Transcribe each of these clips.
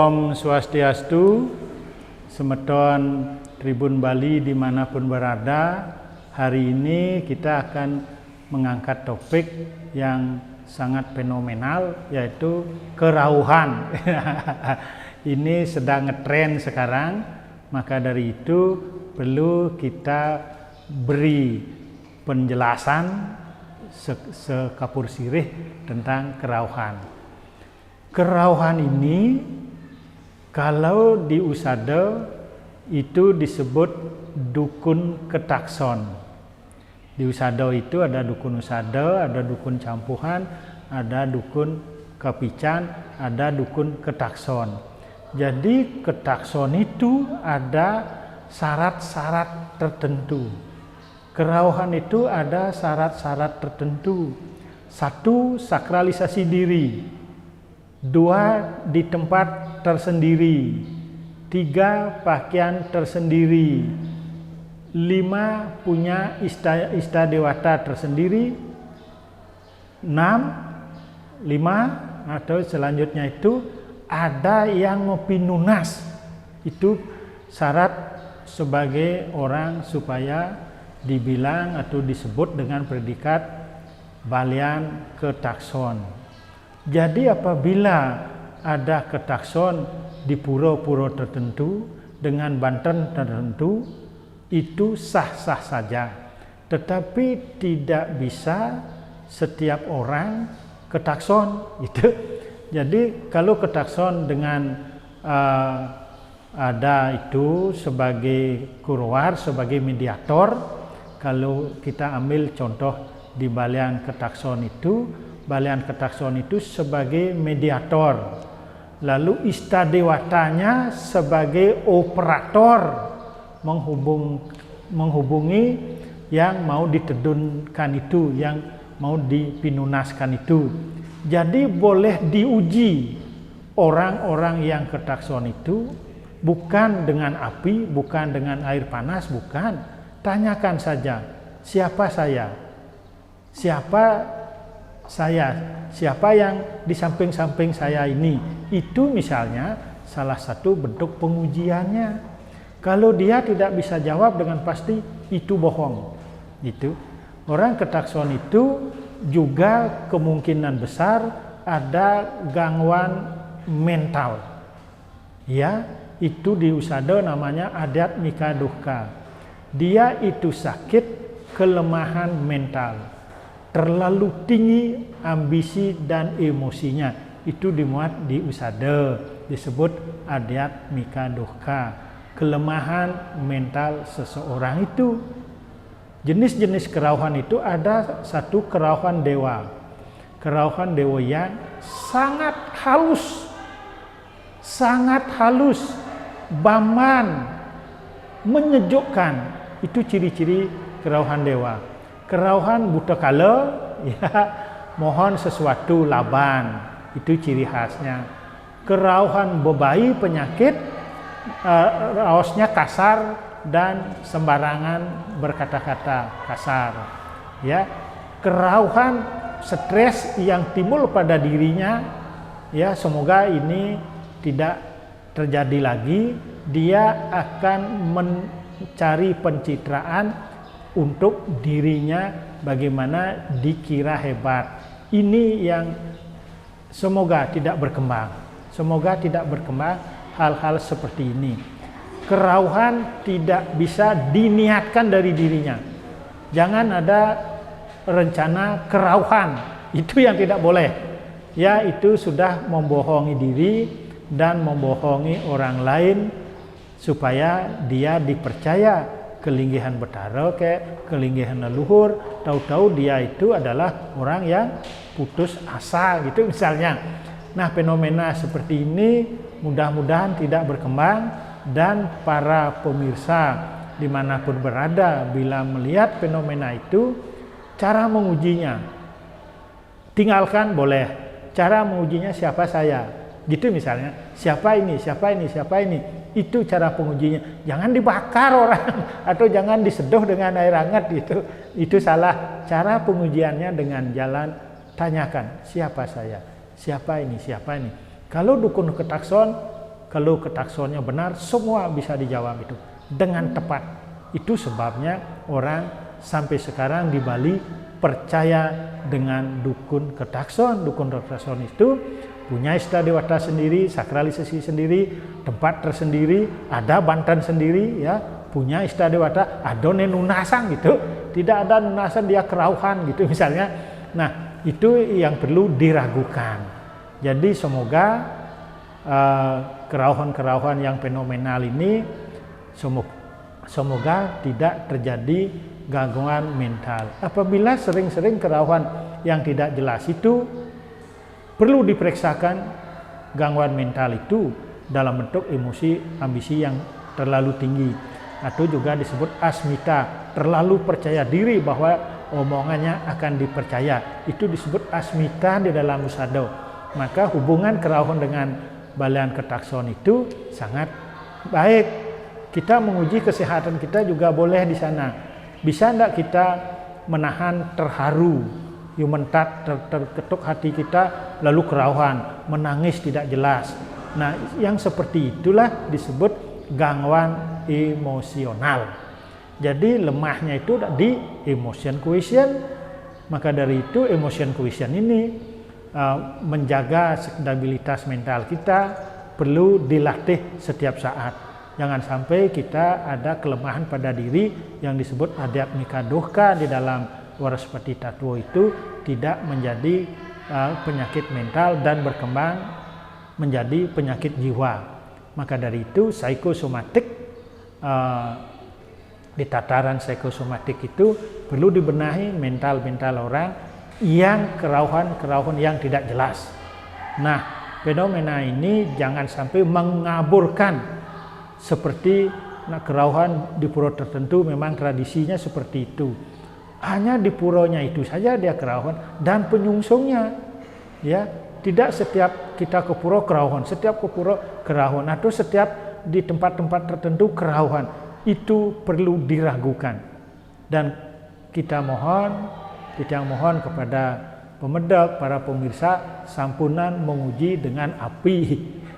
Om Swastiastu, semeton Tribun Bali dimanapun berada. Hari ini kita akan mengangkat topik yang sangat fenomenal, yaitu kerauhan. Ini sedang ngetren sekarang, maka dari itu perlu kita beri penjelasan sekapur sirih tentang kerauhan. Kerauhan ini kalau di Usada itu disebut dukun ketakson. Di Usada itu ada dukun Usada, ada dukun campuhan, ada dukun kapican, ada dukun ketakson. Jadi ketakson itu ada syarat-syarat tertentu. Kerauhan itu ada syarat-syarat tertentu. 1. Sakralisasi diri. 2. Di tempat tersendiri. 3. Pakaian tersendiri. 5. Punya ista dewata tersendiri. 6. Atau selanjutnya itu ada yang ngopinunas. Itu syarat sebagai orang supaya dibilang atau disebut dengan predikat balian ketakson. Jadi apabila ada ketakson di pura-pura tertentu dengan banten tertentu, itu sah-sah saja. Tetapi tidak bisa setiap orang ketakson gitu. Jadi kalau ketakson dengan ada itu sebagai kurwar, sebagai mediator, kalau kita ambil contoh di balian ketakson itu sebagai mediator, lalu ista dewatanya sebagai operator menghubungi yang mau ditedunkan itu, yang mau dipinunaskan itu. Jadi boleh diuji orang-orang yang ketakson itu bukan dengan api, bukan dengan air panas, bukan. Tanyakan saja, siapa saya? Siapa yang di samping-samping saya ini? Itu misalnya salah satu bentuk pengujiannya. Kalau dia tidak bisa jawab dengan pasti, itu bohong. Itu orang ketakson itu juga kemungkinan besar ada gangguan mental. Ya, itu di Usada namanya adat mika duhka. Dia itu sakit kelemahan mental. Terlalu tinggi ambisi dan emosinya, itu dimuat di Usada, disebut adat mika duhka, kelemahan mental seseorang itu. Jenis-jenis kerauhan itu ada satu kerauhan dewa. Kerauhan dewa yang sangat halus, baman, menyejukkan. Itu ciri-ciri kerauhan dewa. Kerauhan buta kala, ya, mohon sesuatu laban, itu ciri khasnya. Kerauhan bebai penyakit, raosnya kasar dan sembarangan berkata-kata kasar. Ya, kerauhan stres yang timbul pada dirinya, ya, semoga ini tidak terjadi lagi. Dia akan mencari pencitraan untuk dirinya, bagaimana dikira hebat. Ini yang semoga tidak berkembang. Semoga tidak berkembang hal-hal seperti ini. Kerauhan tidak bisa diniatkan dari dirinya. Jangan ada rencana kerauhan. Itu yang tidak boleh. Ya, itu sudah membohongi diri dan membohongi orang lain supaya dia dipercaya kelinggihan betara, kelinggihan leluhur, tahu-tahu dia itu adalah orang yang putus asa gitu misalnya. Nah, fenomena seperti ini mudah-mudahan tidak berkembang, dan para pemirsa dimanapun berada bila melihat fenomena itu, cara mengujinya tinggalkan boleh. Cara mengujinya siapa saya gitu misalnya, siapa ini, itu cara pengujinya. Jangan dibakar orang atau jangan diseduh dengan air hangat gitu, itu salah. Cara pengujiannya dengan jalan tanyakan, siapa saya, siapa ini. Kalau dukun ketakson kalau ketaksonnya benar, semua bisa dijawab itu dengan tepat. Itu sebabnya orang sampai sekarang di Bali percaya dengan dukun ketakson. Dukun ketakson itu punya istadewata sendiri, sakralisasi sendiri, tempat tersendiri, ada bantan sendiri, ya, punya istadewata, ada nunasan gitu. Tidak ada nunasan dia kerauhan gitu misalnya. Nah, itu yang perlu diragukan. Jadi semoga kerauhan-kerauhan yang fenomenal ini semoga tidak terjadi gangguan mental. Apabila sering-sering kerauhan yang tidak jelas itu perlu diperiksakan gangguan mental itu dalam bentuk emosi, ambisi yang terlalu tinggi, atau juga disebut asmita, terlalu percaya diri bahwa omongannya akan dipercaya. Itu disebut asmita di dalam Usado. Maka hubungan kerauhan dengan balian ketakson itu sangat baik. Kita menguji kesehatan kita juga boleh di sana. Bisa enggak kita menahan terharu, mentat terketuk hati kita, lalu kerauhan, menangis tidak jelas. Nah, yang seperti itulah disebut gangguan emosional. Jadi lemahnya itu di emotion quotient. Maka dari itu emotion quotient ini menjaga stabilitas mental kita perlu dilatih setiap saat. Jangan sampai kita ada kelemahan pada diri yang disebut adhyatmika dukkha di dalam Waraspati Tattwa itu tidak menjadi penyakit mental dan berkembang menjadi penyakit jiwa. Maka dari itu psikosomatik, di tataran psikosomatik itu perlu dibenahi mental-mental orang yang kerauhan-kerauhan yang tidak jelas. Nah, fenomena ini jangan sampai mengaburkan seperti kerauhan di pura tertentu memang tradisinya seperti itu. Hanya di puronya itu saja dia kerauhan dan penyungsungnya, ya, tidak setiap kita ke pura kerauhan, setiap ke pura kerauhan, atau setiap di tempat-tempat tertentu kerauhan. Itu perlu diragukan. Dan kita mohon kepada pemedok, para pemirsa, sampunan menguji dengan api.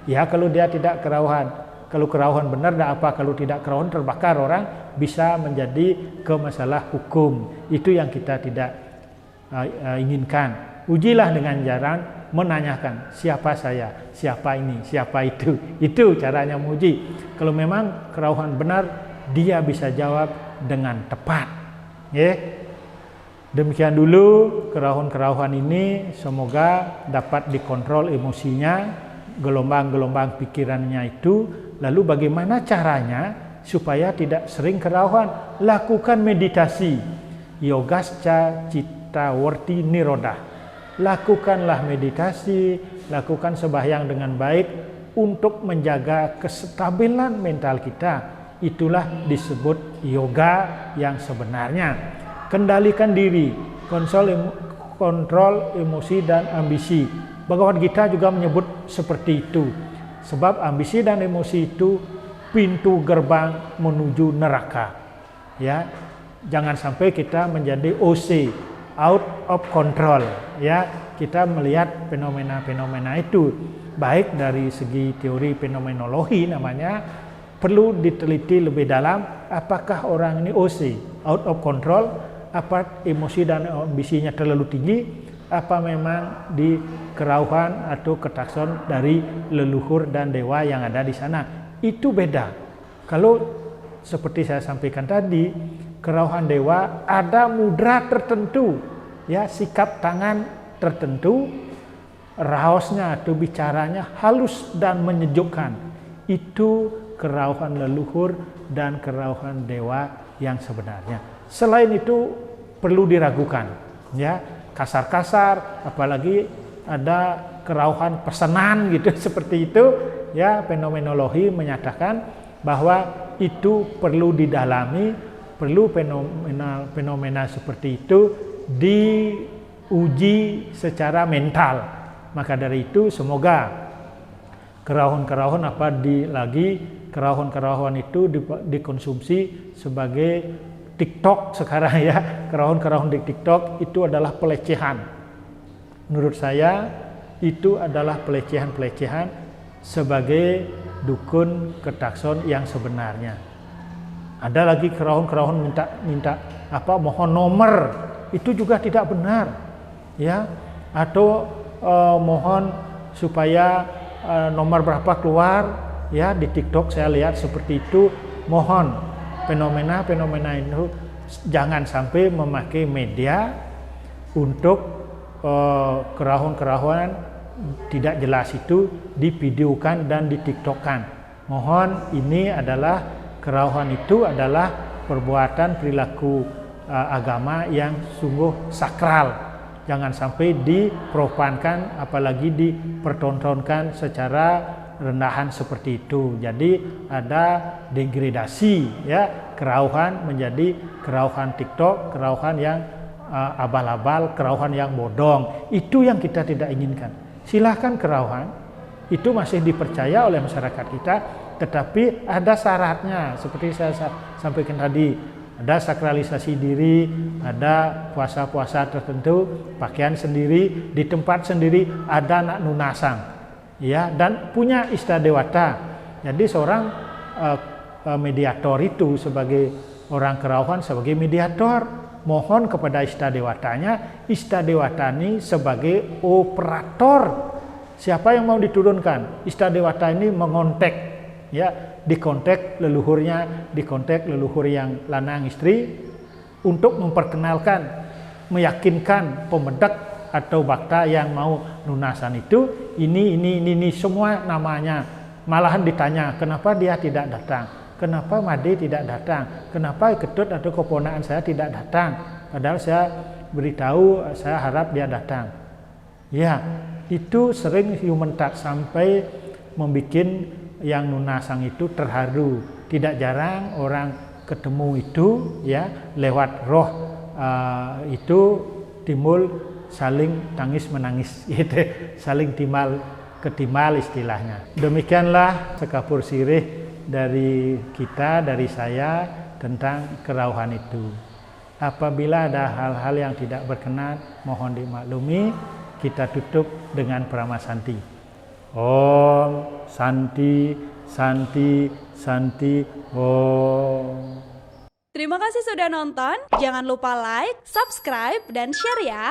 Ya, kalau dia tidak kerauhan. Kalau kerauhan benar tidak apa, kalau tidak kerauhan terbakar orang, bisa menjadi ke masalah hukum. Itu yang kita tidak inginkan. Ujilah dengan jalan menanyakan siapa saya, siapa ini, siapa itu. Itu caranya menguji. Kalau memang kerauhan benar, dia bisa jawab dengan tepat. Demikian dulu kerauhan-kerauhan ini, semoga dapat dikontrol emosinya, gelombang-gelombang pikirannya itu. Lalu bagaimana caranya supaya tidak sering kerauhan? Lakukan meditasi, yogasca citta warti nirodha. Lakukanlah meditasi, lakukan sembahyang dengan baik untuk menjaga kestabilan mental kita. Itulah disebut yoga yang sebenarnya. Kendalikan diri, kontrol emosi dan ambisi. Bhagavad Gita juga menyebut seperti itu. Sebab ambisi dan emosi itu pintu gerbang menuju neraka. Ya, jangan sampai kita menjadi OC, out of control. Ya, kita melihat fenomena-fenomena itu baik dari segi teori fenomenologi namanya, perlu diteliti lebih dalam. Apakah orang ini OC, out of control? Apa emosi dan ambisinya terlalu tinggi? Apa memang di kerauhan atau ketakson dari leluhur dan dewa yang ada di sana? Itu beda. Kalau seperti saya sampaikan tadi, kerauhan dewa ada mudra tertentu, ya, sikap tangan tertentu, raosnya atau bicaranya halus dan menyejukkan. Itu kerauhan leluhur dan kerauhan dewa yang sebenarnya. Selain itu perlu diragukan, ya. Kasar-kasar, apalagi ada kerauhan pesanan gitu seperti itu, ya, fenomenologi menyatakan bahwa itu perlu didalami, perlu fenomena seperti itu diuji secara mental. Maka dari itu semoga kerauhan-kerauhan kerauhan-kerauhan itu dikonsumsi sebagai TikTok sekarang, ya. Kerauhan-kerauhan di TikTok itu adalah pelecehan. Menurut saya itu adalah pelecehan-pelecehan sebagai dukun ketakson yang sebenarnya. Ada lagi kerahun-kerahun minta mohon nomor, itu juga tidak benar, ya. Atau mohon supaya nomor berapa keluar, ya. Di TikTok saya lihat seperti itu. Mohon fenomena itu jangan sampai memakai media untuk kerahun-kerahun tidak jelas itu divideokan dan ditiktokan. Mohon, ini adalah kerauhan itu adalah perbuatan perilaku agama yang sungguh sakral. Jangan sampai diprofankan, apalagi dipertontonkan secara rendahan seperti itu. Jadi ada degradasi, ya, kerauhan menjadi kerauhan TikTok, kerauhan yang abal-abal, kerauhan yang bodong. Itu yang kita tidak inginkan. Silahkan kerauhan, itu masih dipercaya oleh masyarakat kita, tetapi ada syaratnya seperti saya sampaikan tadi. Ada sakralisasi diri, ada puasa-puasa tertentu, pakaian sendiri, di tempat sendiri, ada anak nunasang, ya, dan punya istadewata. Jadi seorang mediator itu sebagai orang kerauhan, sebagai mediator, mohon kepada istadewatanya, istadewatani sebagai operator. Siapa yang mau diturunkan? Istadewata ini mengontek, ya, dikontak leluhurnya, dikontak leluhur yang lanang istri untuk memperkenalkan, meyakinkan pemedak atau bakta yang mau lunasan itu ini semua namanya. Malahan ditanya, kenapa dia tidak datang? Kenapa Made tidak datang? Kenapa Ketut atau keponakan saya tidak datang? Padahal saya beritahu, saya harap dia datang. Ya, itu sering human touch sampai membuat yang nunasang itu terharu. Tidak jarang orang ketemu itu, ya, lewat roh itu timbul saling tangis menangis, gitu, saling timbal ketimbal istilahnya. Demikianlah sekapur sirih dari kita, dari saya tentang kerauhan itu. Apabila ada hal-hal yang tidak berkenan, mohon dimaklumi. Kita tutup dengan pramasanti. Om Santi Santi Santi Om. Terima kasih sudah nonton. Jangan lupa like, subscribe, dan share ya.